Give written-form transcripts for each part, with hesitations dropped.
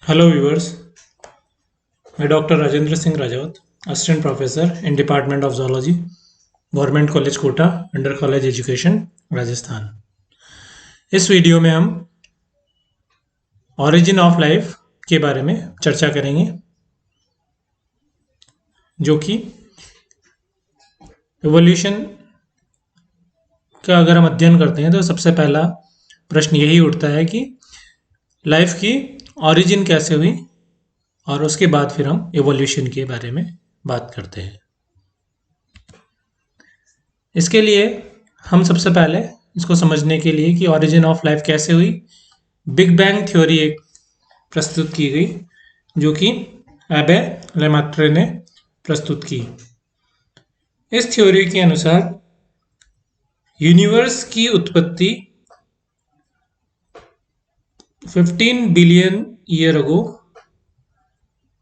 Hello viewers, मैं doctor Rajendra Singh Rajaut, assistant professor in department of zoology, government college Kota, under college education, Rajasthan. इस video में हम origin of life के बारे में चर्चा करेंगे, जो कि एवोल्यूशन का अगर हम अध्ययन करते हैं तो सबसे पहला प्रश्न यही उठता है कि लाइफ की ऑरिजिन कैसे हुई, और उसके बाद फिर हम एवोल्यूशन के बारे में बात करते हैं। इसके लिए हम सबसे पहले इसको समझने के लिए कि ऑरिजिन ऑफ लाइफ कैसे हुई, बिग बैंग थ्योरी एक प्रस्तुत की गई, जो कि एबे लेमात्रे ने प्रस्तुत की। इस थ्योरी के अनुसार यूनिवर्स की उत्पत्ति 15 बिलियन ईयर अगो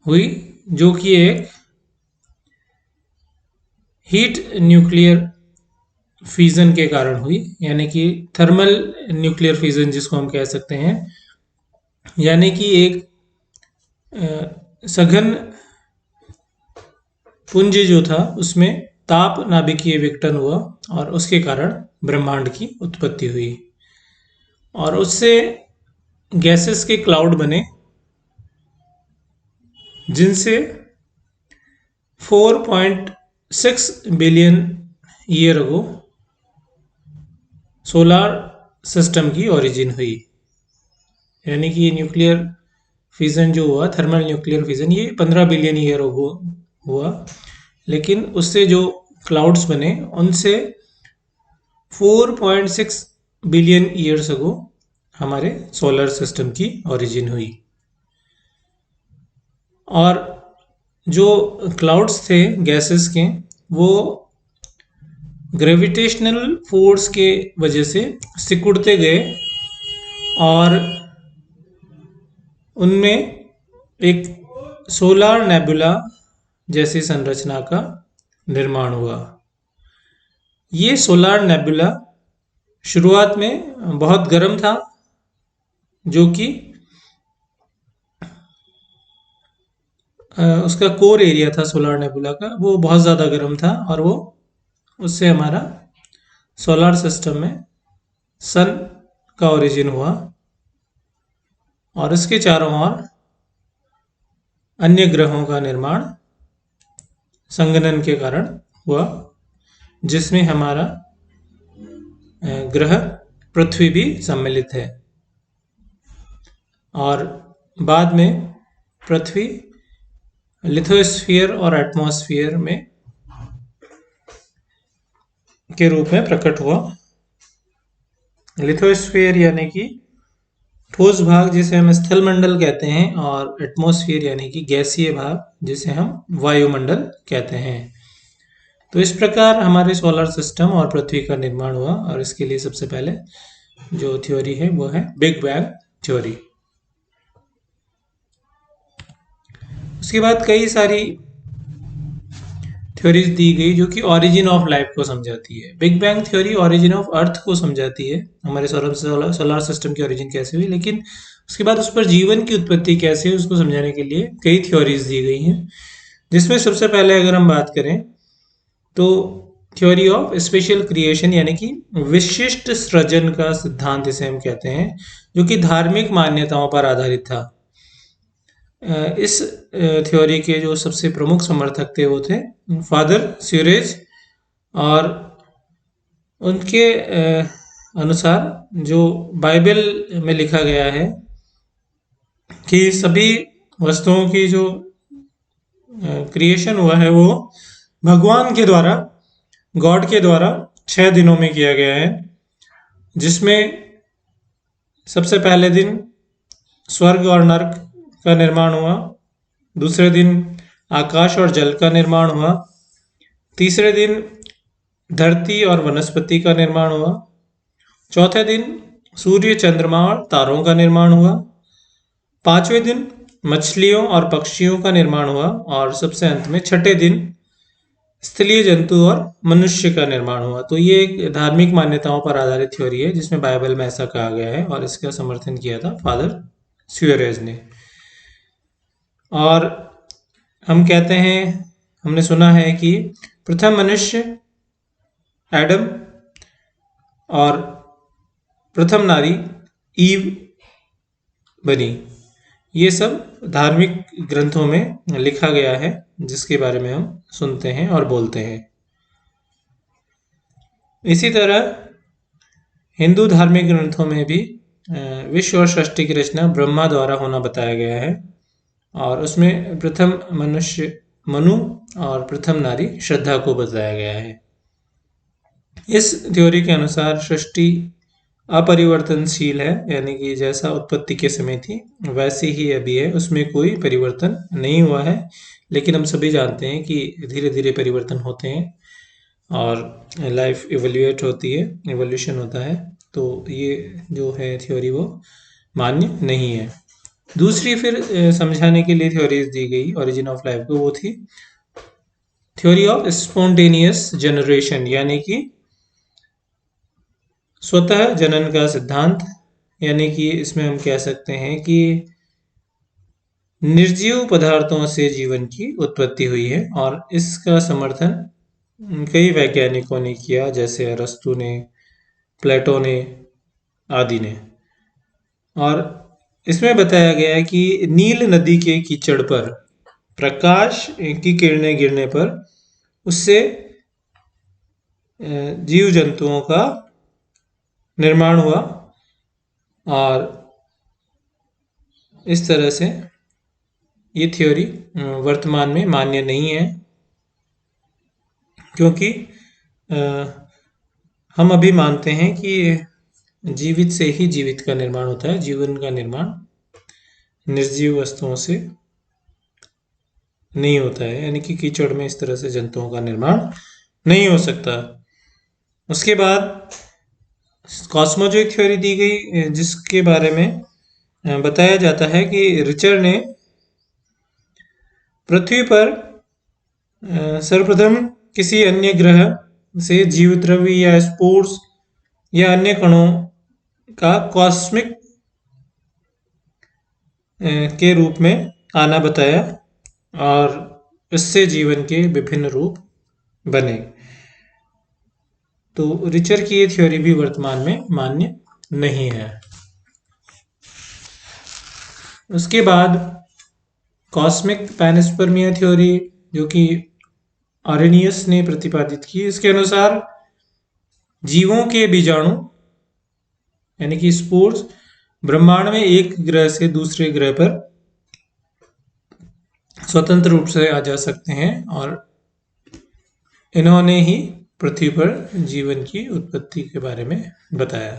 हुई, जो कि एक हीट न्यूक्लियर फ्यूजन के कारण हुई, यानी कि थर्मल न्यूक्लियर फ्यूजन जिसको हम कह सकते हैं, यानी कि एक सघन पुंज जो था उसमें ताप नाभिकीय विघटन हुआ और उसके कारण ब्रह्मांड की उत्पत्ति हुई, और उससे गैसेस के क्लाउड बने जिनसे 4.6 billion year ago solar system की ओरिजिन हुई। यानी कि न्यूक्लियर फ्यूजन जो हुआ, थर्मल न्यूक्लियर फ्यूजन, ये 15 बिलियन ईयर अगो हुआ, लेकिन उससे जो क्लाउड्स बने उनसे 4.6 बिलियन ईयर्स अगो हमारे सोलर सिस्टम की ओरिजिन हुई। और जो क्लाउड्स थे गैसेस के, वो ग्रेविटेशनल फोर्स के वजह से सिकुड़ते गए और उनमें एक सोलर नेबुला जैसी संरचना का निर्माण हुआ। ये सोलर नेबुला शुरुआत में बहुत गर्म था, जो कि उसका कोर एरिया था सोलर नेबुला का, वो बहुत ज़्यादा गर्म था, और वो उससे हमारा सोलर सिस्टम में सन का ओरिजिन हुआ, और इसके चारों ओर अन्य ग्रहों का निर्माण संगनन के कारण हुआ, जिसमें हमारा ग्रह पृथ्वी भी सम्मिलित है। और बाद में पृथ्वी लिथोस्फीयर और एटमॉस्फेयर में के रूप में प्रकट हुआ। लिथोस्फीयर यानी कि ठोस भाग जिसे हम स्थलमंडल कहते हैं, और एटमॉस्फेयर यानी कि गैसीय भाग जिसे हम वायुमंडल कहते हैं। तो इस प्रकार हमारे सोलर सिस्टम और पृथ्वी का निर्माण हुआ, और इसके लिए सबसे पहले जो थ्योरी है वो है बिग बैंग थ्योरी। उसके बाद कई सारी थ्योरीज दी गई जो कि ओरिजिन ऑफ लाइफ को समझाती है। Big bang theory origin of earth को समझाती है, हमारे सोलर सिस्टम की ओरिजिन कैसे हुई, लेकिन उसके बाद उस पर जीवन की उत्पत्ति कैसे हुई उसको समझाने के लिए कई थ्योरीज दी गई हैं, जिसमें सबसे पहले अगर हम बात करें तो थ्योरी ऑफ स्पेशल क्रिएशन, यानी कि विशिष्ट सृजन का सिद्धांत इसे हम कहते हैं, जो कि धार्मिक मान्यताओं पर आधारित था। इस थ्योरी के जो सबसे प्रमुख समर्थक थे वो थे फादर स्यूरेज, और उनके अनुसार जो बाइबल में लिखा गया है कि सभी वस्तुओं की जो क्रिएशन हुआ है वो भगवान के द्वारा, गॉड के द्वारा 6 दिनों में किया गया है, जिसमें सबसे पहले दिन स्वर्ग और नर्क का निर्माण हुआ, दूसरे दिन आकाश और जल का निर्माण हुआ, तीसरे दिन धरती और वनस्पति का निर्माण हुआ, चौथे दिन सूर्य, चंद्रमा और तारों का निर्माण हुआ, पांचवें दिन मछलियों और पक्षियों का निर्माण हुआ, और सबसे अंत में छठे दिन स्थलीय जंतु और मनुष्य का निर्माण हुआ। तो ये एक धार्मिक मान्यताओं पर आधारित थ्योरी है, जिसमें बाइबल में ऐसा कहा गया है, और इसका समर्थन किया था फादर स्यूरेज ने। और हम कहते हैं, हमने सुना है कि प्रथम मनुष्य एडम और प्रथम नारी ईव बनी। ये सब धार्मिक ग्रंथों में लिखा गया है, जिसके बारे में हम सुनते हैं और बोलते हैं। इसी तरह हिंदू धार्मिक ग्रंथों में भी विश्व और सृष्टि की रचना ब्रह्मा द्वारा होना बताया गया है, और उसमें प्रथम मनुष्य मनु और प्रथम नारी श्रद्धा को बताया गया है। इस थ्योरी के अनुसार सृष्टि अपरिवर्तनशील है, यानी कि जैसा उत्पत्ति के समय थी वैसी ही अभी है, उसमें कोई परिवर्तन नहीं हुआ है। लेकिन हम सभी जानते हैं कि धीरे धीरे परिवर्तन होते हैं और लाइफ इवोल्यूएट होती है, इवोल्यूशन होता है। तो ये जो है थ्योरी वो मान्य नहीं है। दूसरी फिर समझाने के लिए थ्योरीज दी गई ओरिजिन ऑफ लाइफ को, वो थी थ्योरी ऑफ स्पॉन्टेनियस जनरेशन, यानी कि स्वतः जनन का सिद्धांत। यानी कि इसमें हम कह सकते हैं कि निर्जीव पदार्थों से जीवन की उत्पत्ति हुई है, और इसका समर्थन कई वैज्ञानिकों ने किया, जैसे अरस्तु ने, प्लेटो ने आदि ने। और इसमें बताया गया है कि नील नदी के कीचड़ पर प्रकाश की किरणें गिरने पर उससे जीव जंतुओं का निर्माण हुआ, और इस तरह से ये थ्योरी वर्तमान में मान्य नहीं है, क्योंकि हम अभी मानते हैं कि जीवित से ही जीवित का निर्माण होता है। जीवन का निर्माण निर्जीव वस्तुओं से नहीं होता है, यानी कि कीचड़ में इस तरह से जंतुओं का निर्माण नहीं हो सकता। उसके बाद कॉस्मोलॉजी थ्योरी दी गई, जिसके बारे में बताया जाता है कि रिचर्ड ने पृथ्वी पर सर्वप्रथम किसी अन्य ग्रह से जीव द्रव्य या स्पोर्स या अन्य कणों का कॉस्मिक के रूप में आना बताया, और इससे जीवन के विभिन्न रूप बने। तो रिचर्ड की ये थ्योरी भी वर्तमान में मान्य नहीं है। उसके बाद कॉस्मिक पैनस्पर्मिया थ्योरी, जो कि आरेनियस ने प्रतिपादित की। इसके अनुसार जीवों के बीजाणु यानी कि स्पोर्स ब्रह्मांड में एक ग्रह से दूसरे ग्रह पर स्वतंत्र रूप से आ जा सकते हैं, और इन्होंने ही पृथ्वी पर जीवन की उत्पत्ति के बारे में बताया।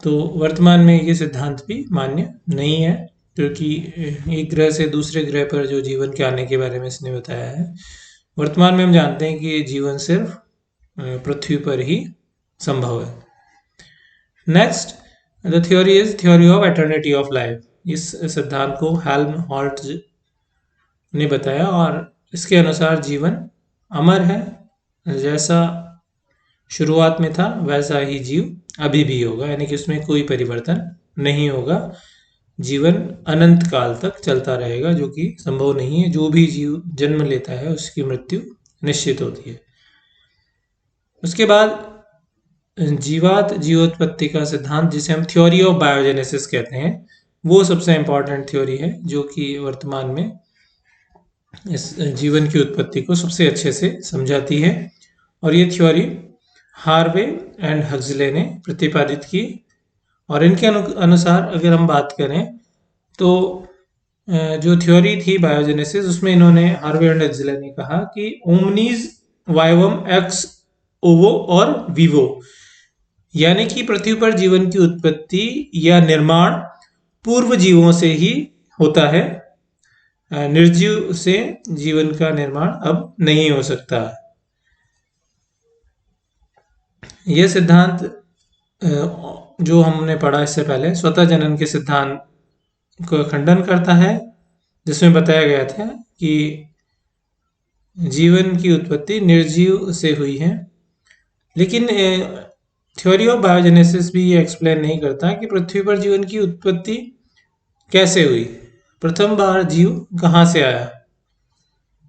तो वर्तमान में ये सिद्धांत भी मान्य नहीं है, क्योंकि एक ग्रह से दूसरे ग्रह पर जो जीवन के आने के बारे में इसने बताया है। वर्तमान में हम जानते हैं कि जीवन सिर्फ पृथ्वी पर ही संभव है। Next, the theory is theory of eternity of life. इस सिद्धांत को हेल्महोल्ट्ज ने बताया, और इसके अनुसार जीवन अमर है, जैसा शुरुआत में था वैसा ही जीव अभी भी होगा, यानी कि उसमें कोई परिवर्तन नहीं होगा। जीवन अनंत काल तक चलता रहेगा, जो कि संभव नहीं है। जो भी जीव जन्म लेता है उसकी मृत्यु निश्चित होती है। उसके बाद जीवात जीवोत्पत्ति का सिद्धांत, जिसे हम थ्योरी ऑफ बायोजेनेसिस कहते हैं, वो सबसे इम्पॉर्टेंट थ्योरी है, जो कि वर्तमान में इस जीवन की उत्पत्ति को सबसे अच्छे से समझाती है। और ये थ्योरी हार्वे एंड हक्सले ने प्रतिपादित की, और इनके अनुसार अगर हम बात करें तो जो थ्योरी थी बायोजेनेसिस, उसमें इन्होंने हार्वे एंड हक्सले ने कहा कि ओमनीज वाइवम एक्स ओवो और विवो, यानी कि पृथ्वी पर जीवन की उत्पत्ति या निर्माण पूर्व जीवों से ही होता है। निर्जीव से जीवन का निर्माण अब नहीं हो सकता। यह सिद्धांत जो हमने पढ़ा इससे पहले, स्वतः जनन के सिद्धांत को खंडन करता है, जिसमें बताया गया था कि जीवन की उत्पत्ति निर्जीव से हुई है। लेकिन थ्योरी ऑफ बायोजेनेसिस भी ये एक्सप्लेन नहीं करता कि पृथ्वी पर जीवन की उत्पत्ति कैसे हुई, प्रथम बार जीव कहाँ से आया।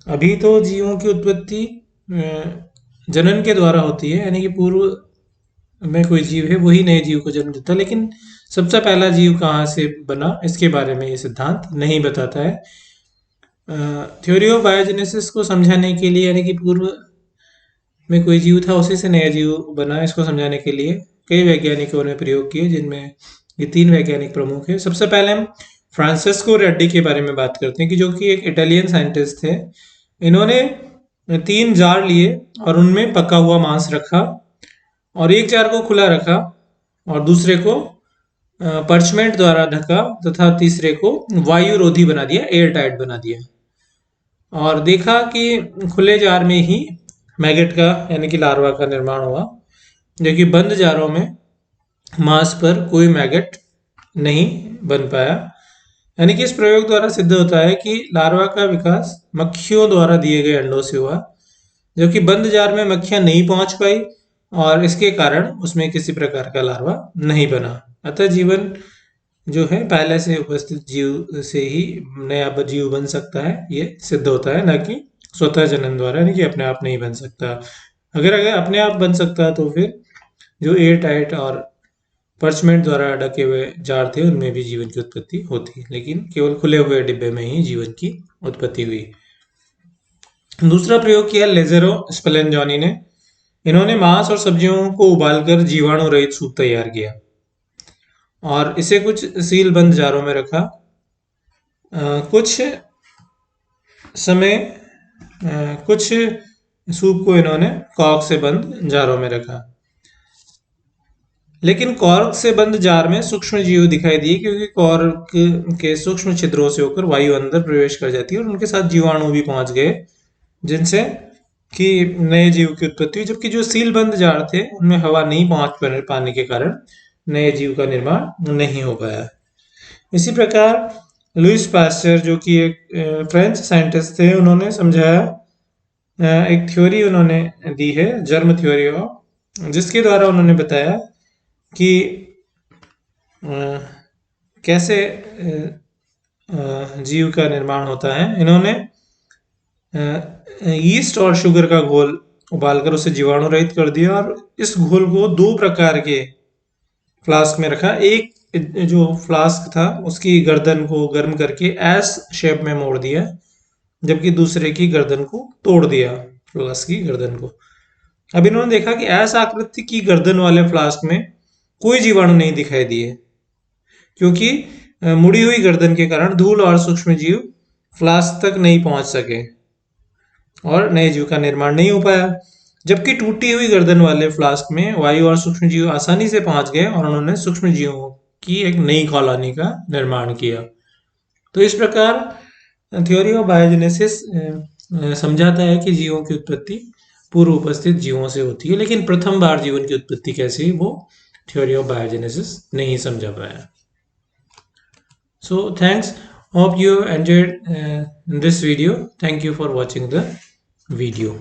अभी तो जीवों की उत्पत्ति जनन के द्वारा होती है, यानी कि पूर्व में कोई जीव है वही नए जीव को जन्म देता है, लेकिन सबसे पहला जीव कहाँ से बना इसके बारे में ये सिद्धांत नहीं बताता है। थ्योरी ऑफ बायोजेनेसिस को समझाने के लिए, यानी कि पूर्व में कोई जीव था उसी से नया जीव बना, इसको समझाने के लिए कई वैज्ञानिकों ने प्रयोग किए, जिनमें ये 3 वैज्ञानिक प्रमुख है। सबसे पहले हम फ्रांसिस्को रेड्डी के बारे में बात करते हैं, कि जो कि एक इटालियन साइंटिस्ट थे। इन्होंने 3 जार लिए और उनमें पका हुआ मांस रखा, और एक जार को खुला रखा और दूसरे को पर्चमेंट द्वारा ढका, तथा तीसरे को वायुरोधी बना दिया, एयर टाइट बना दिया, और देखा कि खुले जार में ही मैगेट का यानी कि लार्वा का निर्माण हुआ, जो कि बंद जारों में मांस पर कोई मैगेट नहीं बन पाया। यानी कि इस प्रयोग द्वारा सिद्ध होता है कि लार्वा का विकास मक्खियों द्वारा दिए गए अंडों से हुआ, जो कि बंद जार में मक्खियां नहीं पहुंच पाई, और इसके कारण उसमें किसी प्रकार का लार्वा नहीं बना। अतः जीवन जो है पहले से उपस्थित जीव से ही नया जीव बन सकता है, ये सिद्ध होता है, न कि स्वतः जनन द्वारा, यानी कि अपने आप नहीं बन सकता। अगर अपने आप बन सकता तो फिर जो एयर टाइट और पर्चमेंट द्वारा ढके हुए जार थे उनमें भी जीवन की उत्पत्ति होती, लेकिन केवल खुले हुए डिब्बे में ही जीवन की उत्पत्ति हुई। दूसरा प्रयोग किया लेज़ेरो स्पेलेंजानी ने। इन्होंने मांस और सब्जियों को उबालकर जीवाणु रहित सूप तैयार किया और इसे कुछ सील बंद जारों में रखा। कुछ समय कुछ सूप को इन्होंने कॉर्क से बंद जारों में रखा, लेकिन कॉर्क से बंद जार में सूक्ष्म जीव दिखाई दिए, क्योंकि कॉर्क के सूक्ष्म छिद्रों से होकर वायु अंदर प्रवेश कर जाती है और उनके साथ जीवाणु भी पहुंच गए, जिनसे कि नए जीव की उत्पत्ति हुई। जबकि जो सील बंद जार थे उनमें हवा नहीं पहुंच पाने के कारण नए जीव का निर्माण नहीं हो पाया। इसी प्रकार लुइस पास्चर, जो कि एक फ्रेंच साइंटिस्ट थे, उन्होंने समझाया, एक थ्योरी उन्होंने दी है, जर्म थ्योरी ऑफ, जिसके द्वारा उन्होंने बताया कि कैसे जीव का निर्माण होता है। इन्होंने यीस्ट और शुगर का घोल उबालकर उसे जीवाणु रहित कर दिया और इस घोल को 2 प्रकार के फ्लास्क में रखा। एक जो फ्लास्क था उसकी गर्दन को गर्म करके एस शेप में मोड़ दिया, जबकि दूसरे की गर्दन को तोड़ दिया, फ्लास्क की गर्दन को। अब इन्होंने देखा कि एस आकृति की गर्दन वाले फ्लास्क में कोई जीवाणु नहीं दिखाई दिए, क्योंकि मुड़ी हुई गर्दन के कारण धूल और सूक्ष्म जीव फ्लास्क तक नहीं पहुंच सके और नए जीव का निर्माण नहीं हो पाया। जबकि टूटी हुई गर्दन वाले फ्लास्क में वायु और सूक्ष्म जीव आसानी से पहुंच गए और उन्होंने सूक्ष्म जीवों की एक नई कॉलोनी का निर्माण किया। तो इस प्रकार थ्योरी ऑफ बायोजेनेसिस समझाता है कि जीवों की उत्पत्ति पूर्व उपस्थित जीवों से होती है, लेकिन प्रथम बार जीवन की उत्पत्ति कैसे वो थ्योरी ऑफ बायोजेनेसिस नहीं समझा पाया। So thanks, hope you enjoyed this video. Thank you for watching the video.